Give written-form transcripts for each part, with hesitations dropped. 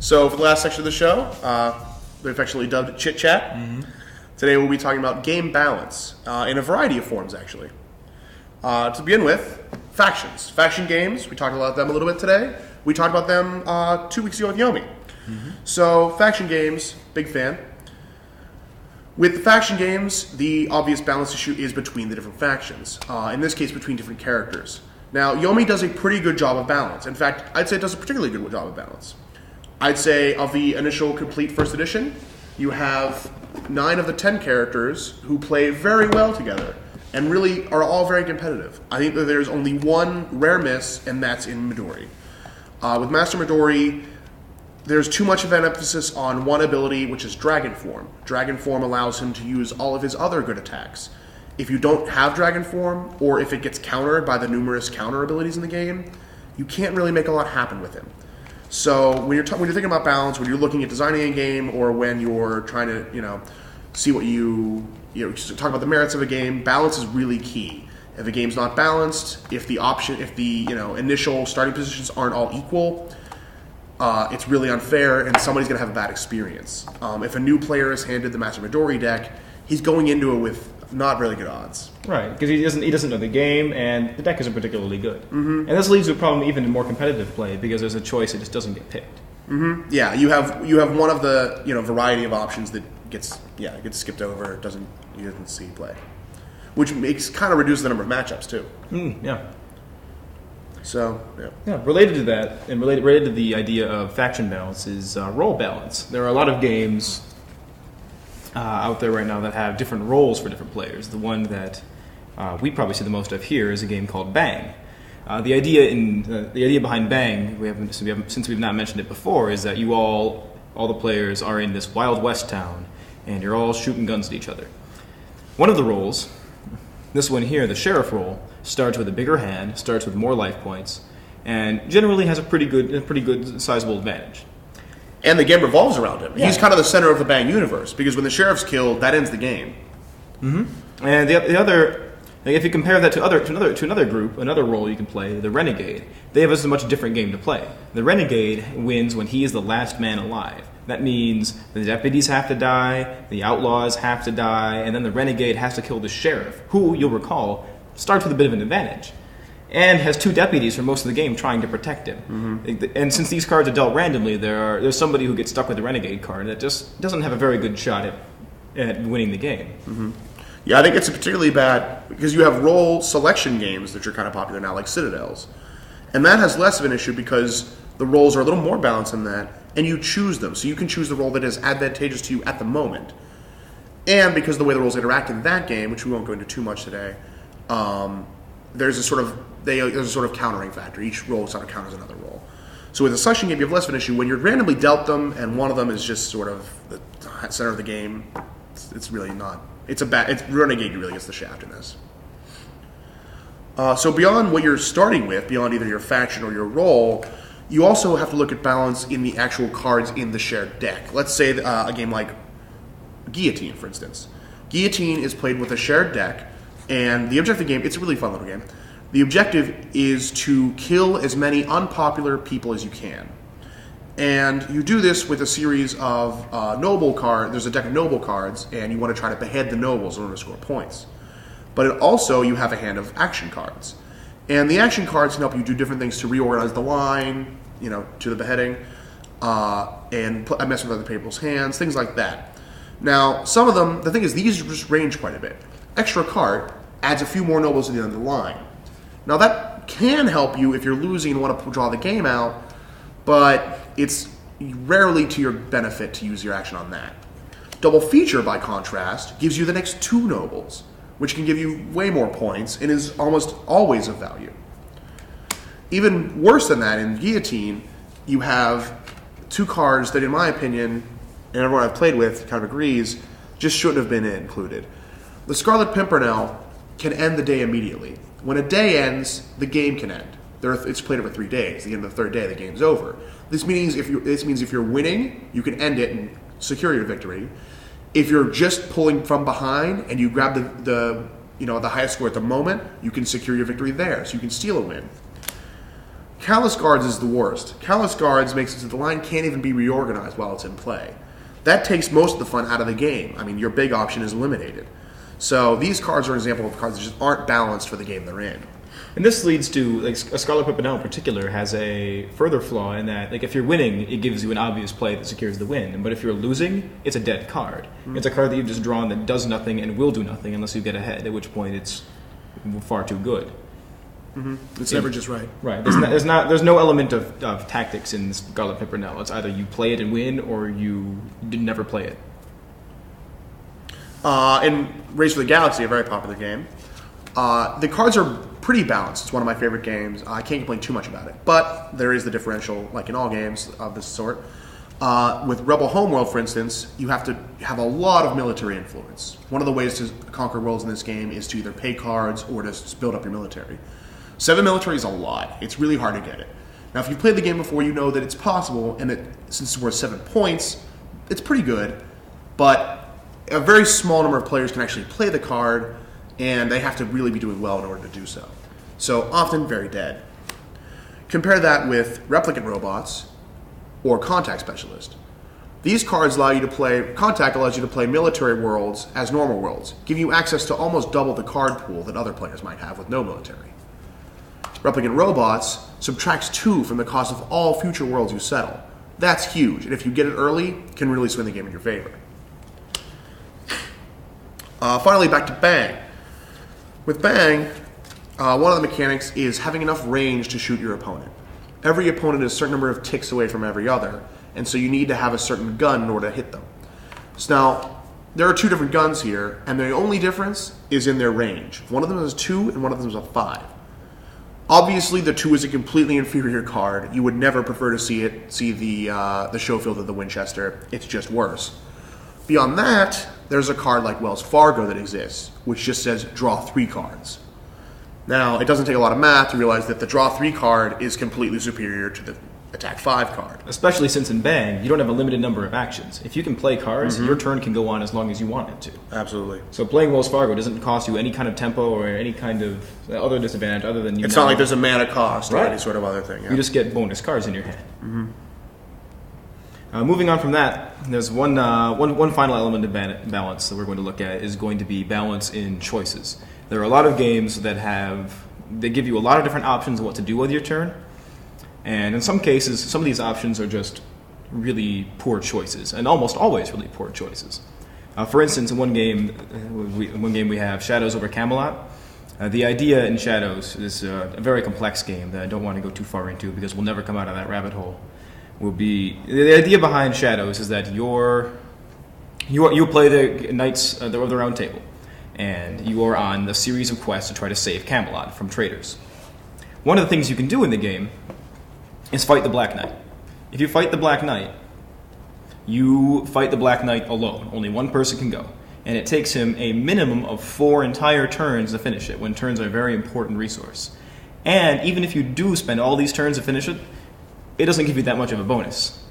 So for the last section of the show, we've affectionately dubbed it Chit Chat. Today we'll be talking about game balance in a variety of forms, actually. To begin with, factions. Faction games, we talked about them a little bit today. We talked about them 2 weeks ago with Yomi. So, faction games, big fan. With the faction games, the obvious balance issue is between the different factions. In this case, between different characters. Now, Yomi does a pretty good job of balance. In fact, I'd say it does a particularly good job of balance. I'd say of the initial complete first edition, you have 9 of the 10 characters who play very well together and really are all very competitive. I think that there's only one rare miss, and that's in Midori. With Master Midori, there's too much of an emphasis on one ability, which is Dragon Form. Dragon Form allows him to use all of his other good attacks. If you don't have Dragon Form, or if it gets countered by the numerous counter abilities in the game, you can't really make a lot happen with him. So when you're thinking about balance, when you're looking at designing a game, or when you're trying to see what you talk about the merits of a game, balance is really key. If a game's not balanced, if the initial starting positions aren't all equal, it's really unfair, and somebody's going to have a bad experience. If a new player is handed the Master Midori deck, he's going into it with not really good odds. Right, because he doesn't know the game, and the deck isn't particularly good. And this leads to a problem even in more competitive play, because there's a choice that just doesn't get picked. Yeah, you have one of the variety of options that gets skipped over. You didn't see play, which kind of reduces the number of matchups too. Yeah. So, yeah. Related to that, and related to the idea of faction balance, is role balance. There are a lot of games out there right now that have different roles for different players. The one that we probably see the most of here is a game called Bang. The idea behind Bang, since we've not mentioned it before, is that all the players are in this Wild West town, and you're all shooting guns at each other. One of the roles, this one here, the sheriff role, starts with a bigger hand, starts with more life points, and generally has a pretty good sizable advantage. And the game revolves around him. Yeah. He's kind of the center of the Bang universe, because when the sheriff's killed, that ends the game. And the other, if you compare that to another group, another role you can play, the Renegade, they have a much different game to play. The Renegade wins when he is the last man alive. That means the deputies have to die, the outlaws have to die, and then the Renegade has to kill the sheriff, who, you'll recall, starts with a bit of an advantage, and has 2 deputies for most of the game trying to protect him. And since these cards are dealt randomly, there's somebody who gets stuck with the Renegade card that just doesn't have a very good shot at winning the game. Yeah, I think it's particularly bad because you have role selection games that are kind of popular now, like Citadels. And that has less of an issue because the roles are a little more balanced than that, and you choose them. So you can choose the role that is advantageous to you at the moment. And because of the way the roles interact in that game, which we won't go into too much today, there's a sort of countering factor. Each role sort of counters another role. So with a selection game, you have less of an issue. When you're randomly dealt them, and one of them is just sort of the center of the game, it's really not. It's Renegade really gets the shaft in this. So beyond what you're starting with, beyond either your faction or your role, you also have to look at balance in the actual cards in the shared deck. Let's say a game like Guillotine, for instance. Guillotine is played with a shared deck, and the objective of the game, it's a really fun little game. The objective is to kill as many unpopular people as you can. And you do this with a series of noble cards. There's a deck of noble cards, and you want to try to behead the nobles in order to score points. But you have a hand of action cards. And the action cards can help you do different things to reorganize the line, to the beheading, and mess with other people's hands, things like that. Now, some of them, the thing is, these just range quite a bit. Extra card adds a few more nobles to the end of the line. Now, that can help you if you're losing and want to draw the game out, but it's rarely to your benefit to use your action on that. Double feature, by contrast, gives you the next 2 nobles, which can give you way more points and is almost always of value. Even worse than that, in Guillotine, you have 2 cards that, in my opinion, and everyone I've played with kind of agrees, just shouldn't have been included. The Scarlet Pimpernel can end the day immediately. When a day ends, the game can end. It's played over 3 days. At the end of the 3rd day, the game's over. This means if you're winning, you can end it and secure your victory. If you're just pulling from behind and you grab the highest score at the moment, you can secure your victory there, so you can steal a win. Callous Guards is the worst. Callous Guards makes it so the line can't even be reorganized while it's in play. That takes most of the fun out of the game. I mean, your big option is eliminated. So these cards are an example of cards that just aren't balanced for the game they're in. And this leads to, like, a Scarlet Pimpernel in particular has a further flaw in that, like, if you're winning, it gives you an obvious play that secures the win. But if you're losing, it's a dead card. Mm-hmm. It's a card that you've just drawn that does nothing and will do nothing unless you get ahead, at which point it's far too good. Mm-hmm. It's never just right. Right. There's no element of tactics in Scarlet Pimpernel. It's either you play it and win, or you never play it. In Race for the Galaxy, a very popular game, the cards are pretty balanced. It's one of my favorite games. I can't complain too much about it. But there is the differential, like in all games of this sort. With Rebel Homeworld, for instance, you have to have a lot of military influence. One of the ways to conquer worlds in this game is to either pay cards or to build up your military. 7 military is a lot. It's really hard to get it. Now, if you've played the game before, you know that it's possible, and that since it's worth 7 points, it's pretty good. But a very small number of players can actually play the card, and they have to really be doing well in order to do so. So often very dead. Compare that with Replicant Robots or Contact Specialist. These cards allow you to play, Contact allows you to play military worlds as normal worlds, giving you access to almost double the card pool that other players might have with no military. Replicant Robots subtracts 2 from the cost of all future worlds you settle. That's huge, and if you get it early, it can really swing the game in your favor. Finally, back to Bang. With Bang, one of the mechanics is having enough range to shoot your opponent. Every opponent is a certain number of ticks away from every other, and so you need to have a certain gun in order to hit them. So now, there are 2 different guns here, and the only difference is in their range. One of them is a 2, and one of them is a 5. Obviously, the 2 is a completely inferior card. You would never prefer to see the Schofield of the Winchester. It's just worse. Beyond that, there's a card like Wells Fargo that exists, which just says draw 3 cards. Now, it doesn't take a lot of math to realize that the draw 3 card is completely superior to the attack 5 card. Especially since in Bang, you don't have a limited number of actions. If you can play cards, your turn can go on as long as you want it to. Absolutely. So playing Wells Fargo doesn't cost you any kind of tempo or any kind of other disadvantage other than you. It's not like there's a mana cost right. or any sort of other thing. Yeah. You just get bonus cards in your hand. Moving on from that, there's one final element of balance that we're going to look at is going to be balance in choices. There are a lot of games that they give you a lot of different options of what to do with your turn. And in some cases, some of these options are just really poor choices, and almost always really poor choices. For instance, in one game we have Shadows over Camelot. The idea in Shadows is a very complex game that I don't want to go too far into because we'll never come out of that rabbit hole. The idea behind Shadows is that you play the Knights of the Round Table, and you are on a series of quests to try to save Camelot from traitors. One of the things you can do in the game is fight the Black Knight. If you fight the Black Knight, you fight the Black Knight alone. Only one person can go. And it takes him a minimum of 4 entire turns to finish it, when turns are a very important resource. And even if you do spend all these turns to finish it, it doesn't give you that much of a bonus.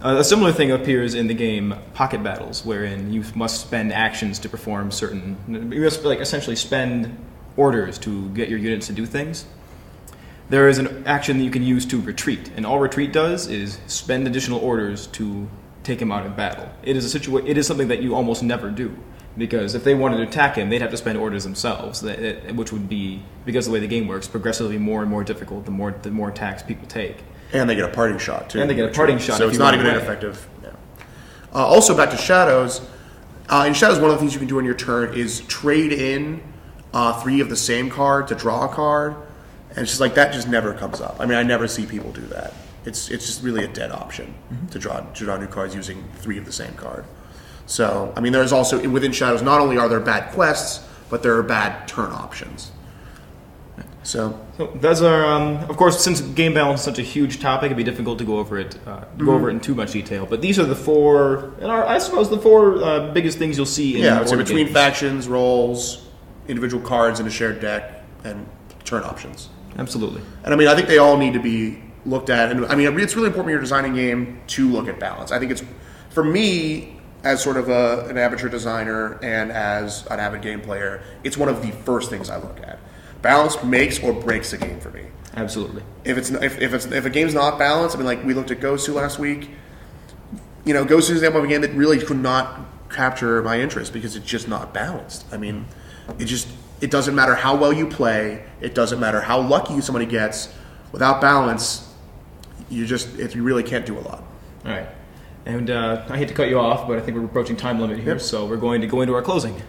A similar thing appears in the game Pocket Battles, wherein you must spend actions to perform you must essentially spend orders to get your units to do things. There is an action that you can use to retreat, and all retreat does is spend additional orders to take him out in battle. It is something that you almost never do, because if they wanted to attack him, they'd have to spend orders themselves, which would be, because of the way the game works, progressively more and more difficult the more attacks people take. And they get a parting shot, too. And they get a parting shot. So it's not even ineffective. Yeah. Also, back to Shadows. In Shadows, one of the things you can do on your turn is trade in 3 of the same card to draw a card. And it's just like, that just never comes up. I mean, I never see people do that. It's just really a dead option to draw new cards using 3 of the same card. So, I mean, there's also, within Shadows, not only are there bad quests, but there are bad turn options. So those are, of course, since game balance is such a huge topic, it'd be difficult to go over it in too much detail. But these are the 4, and I suppose the 4 biggest things you'll see in so between factions, roles, individual cards in a shared deck, and turn options. Absolutely. And I mean, I think they all need to be looked at. And I mean, it's really important when you're designing a game to look at balance. I think it's, for me, as sort of an amateur designer and as an avid game player, it's one of the first things I look at. balance makes or breaks a game for me. Absolutely. If a game's not balanced, I mean, like we looked at Gosu last week. Gosu is an example of a game that really could not capture my interest because it's just not balanced. I mean, it doesn't matter how well you play. It doesn't matter how lucky somebody gets. Without balance, you really can't do a lot. All right. And I hate to cut you off, but I think we're approaching time limit here, so we're going to go into our closing.